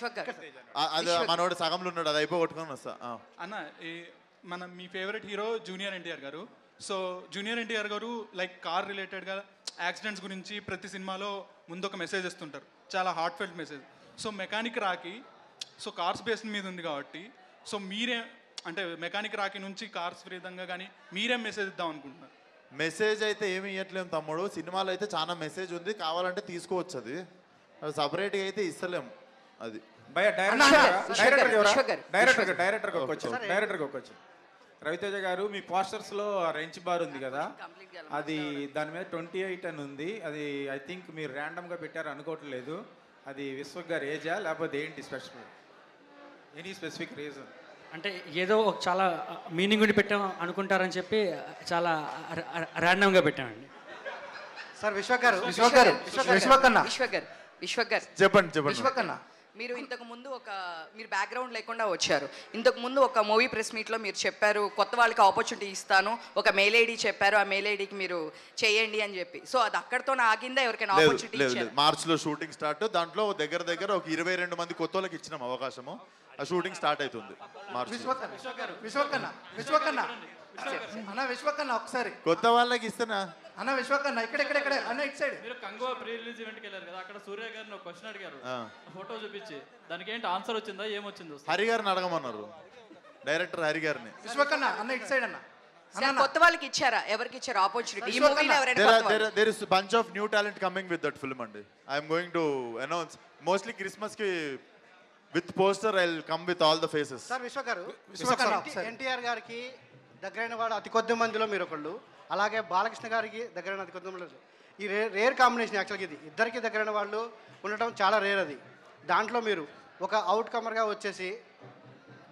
అది మనోడు సగంలో ఉన్నాడు, అది అయిపోగొట్టుకొని వస్తా. అన్న మీ ఫేవరెట్ హీరో జూనియర్ ఎన్టీఆర్ గారు. సో జూనియర్ ఎన్టీఆర్ గారు లైక్ కార్ రిలేటెడ్గా యాక్సిడెంట్స్ గురించి ప్రతి సినిమాలో ముందు ఒక మెసేజ్ ఇస్తుంటారు, చాలా heart felt message. So mechanic Rocky so cars base మీద ఉంది కాబట్టి సో మీరే అంటే మెకానిక్ రాకీ నుంచి కార్స్ విధంగా కానీ మీరేం మెసేజ్ ఇద్దాం అనుకుంటున్నారు? మెసేజ్ అయితే ఏమి ఇవ్వట్లేము తమ్ముడు, సినిమాలో అయితే చాలా మెసేజ్ ఉంది, కావాలంటే తీసుకోవచ్చు. అది సపరేట్గా అయితే ఇస్తలేము. అది డైరెక్టర్గా వచ్చి రవితేజ గారు మీ పోస్టర్స్లో రెంచ్ బార్ ఉంది కదా, అది దాని మీద 28 అని ఉంది. అది ఐ థింక్ మీరు ర్యాండమ్గా పెట్టారు అనుకోవట్లేదు. అది విశ్వక్ గారు ఏజా లేకపోతే ఏంటి స్పెషల్, ఎనీ స్పెసిఫిక్ రీజన్? అంటే ఏదో ఒక చాలా మీనింగ్ ఉండి పెట్టాం అనుకుంటారని చెప్పి చాలా ర్యాండమ్గా పెట్టామండి. సార్ విశ్వక్ గారు చెప్పండి. విశ్వక్ అన్న, మీరు ఇంతకు ముందు మీరు బ్యాక్గ్రౌండ్ లేకుండా వచ్చారు. ఇంతకు ముందు ఒక మూవీ ప్రెస్ మీట్లో మీరు చెప్పారు కొత్త వాళ్ళకి ఆపర్చునిటీ ఇస్తాను, ఒక మెయిల్ ఐడి చెప్పారు, ఆ మెయిల్ ఐడికి మీరు చేయండి అని చెప్పి. సో అది అక్కడతో ఆగిందా? ఎవరికైనా ఆపర్చునిటీ ఇచ్చారు? మార్చ్లో షూటింగ్ స్టార్ట్, దాంట్లో దగ్గర ఒక 22 మంది కొత్త వాళ్ళకి ఇచ్చినాం అవకాశము. ఆ షూటింగ్ స్టార్ట్ అవుతుంది మార్చ్. విశ్వక్ అన్న ఒకసారి కొత్త వాళ్ళకి ఇస్తానా అన్న? విశ్వక్ అన్న ఇక్కడ అన్న ఇటు సైడ్. మీరు కంగువా ప్రీ రిలీజ్ ఈవెంట్కి వెళ్ళారు కదా, అక్కడ సూర్య గారిని ఒక క్వశ్చన్ అడిగారు, ఫోటో చూపించి దానికి ఏంటి ఆన్సర్ వచ్చిందా, ఏమొచ్చిందో? హరి గారిని అడగమన్నారు, డైరెక్టర్ హరి గారిని. విశ్వక్ అన్న ఇటు సైడ్ అన్న. కొత్త వాళ్ళకి ఇచ్చారా? ఎవరికి ఇచ్చారు ఆపర్చునిటీ? ఈ మూవీలో ఎవరైనా there is a bunch of new talent coming with that film అండి. I am going to announce mostly Christmas కి with poster I'll come with all the faces. Sir Vishwak అన్న, ఎన్టీఆర్ గారికి దగ్గరైన వాడు అతి కొద్ది మందిలో మీరు ఒకళ్ళు, అలాగే బాలకృష్ణ గారికి దగ్గరైన అతి కొద్ది మందిలో. ఈ రేర్ కాంబినేషన్ యాక్చువల్గా ఇది ఇద్దరికి దగ్గరైన వాళ్ళు ఉండటం చాలా రేర్. అది దాంట్లో మీరు ఒక అవుట్ కమర్గా వచ్చేసి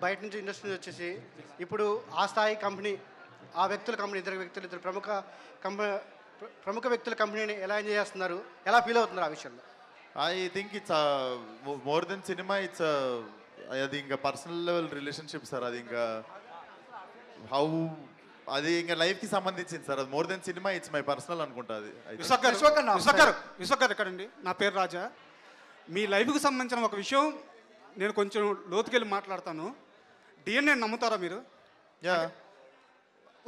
బయట నుంచి ఇండస్ట్రీ నుంచి వచ్చేసి ఇప్పుడు ఆ స్థాయి కంపెనీ, ఆ వ్యక్తుల కంపెనీ, ఇద్దరు ప్రముఖ వ్యక్తుల కంపెనీని ఎలా ఎంజాయ్ చేస్తున్నారు, ఎలా ఫీల్ అవుతున్నారు ఆ విషయంలో? I think it's more than cinema, it's అది ఇంకా పర్సనల్ లెవెల్ రిలేషన్షిప్ సార్. అది ఇంకా అది ఇంకా లైఫ్కి సంబంధించింది సార్. అది more than cinema, it's my personal అనుకుంటా. అది విశ్వక్ గారు ఎక్కడండి? నా పేరు రాజా. మీ లైఫ్కి సంబంధించిన ఒక విషయం నేను కొంచెం లోతుకెళ్ళి మాట్లాడతాను. డిఎన్ఏ నమ్ముతారా మీరు?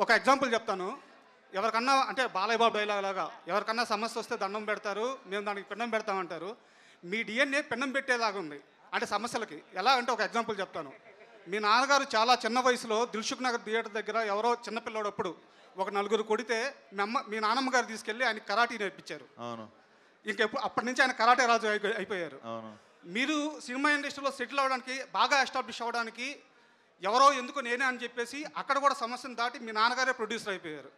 ఒక ఎగ్జాంపుల్ చెప్తాను. ఎవరికన్నా అంటే బాలయ్య బాబు డైలాగ్ లాగా ఎవరికన్నా సమస్య వస్తే దండం పెడతారు, మేము దానికి పిండం పెడతామంటారు. మీ డిఎన్ఏ పిండం పెట్టేలాగా ఉంది అంటే సమస్యలకి. ఎలా అంటే ఒక ఎగ్జాంపుల్ చెప్తాను. మీ నాన్నగారు చాలా చిన్న వయసులో దిల్సుఖ్ నగర్ థియేటర్ దగ్గర ఎవరో చిన్నపిల్లడు అప్పుడు ఒక 4 కొడితే మీ నాన్నమ్మ గారు తీసుకెళ్ళి ఆయన కరాటీ నేర్పించారు. అప్పటి నుంచి ఆయన కరాటే రాజు అయిపోయారు. మీరు సినిమా ఇండస్ట్రీలో సెటిల్ అవ్వడానికి, బాగా ఎస్టాబ్లిష్ అవ్వడానికి ఎవరో ఎందుకు నేనే అని చెప్పేసి అక్కడ కూడా సమస్యను దాటి మీ నాన్నగారే ప్రొడ్యూసర్ అయిపోయారు.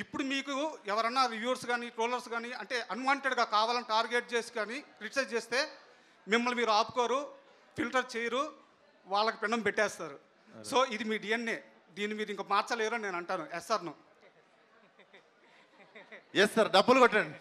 ఇప్పుడు మీకు ఎవరన్నా రివ్యూవర్స్ కానీ ట్రోలర్స్ కానీ అంటే అన్వాంటెడ్గా కావాలని టార్గెట్ చేసి కానీ క్రిటిసైజ్ చేస్తే మిమ్మల్ని మీరు ఆపుకోరు, ఫిల్టర్ చేయరు, వాళ్ళకి పిండం పెట్టేస్తారు. సో ఇది మీ డిఎన్ఏ, దీన్ని మీరు ఇంకా మార్చలేరు అని నేను అంటాను. Yes sir? No? Yes sir. డబ్బులు కొట్టండి.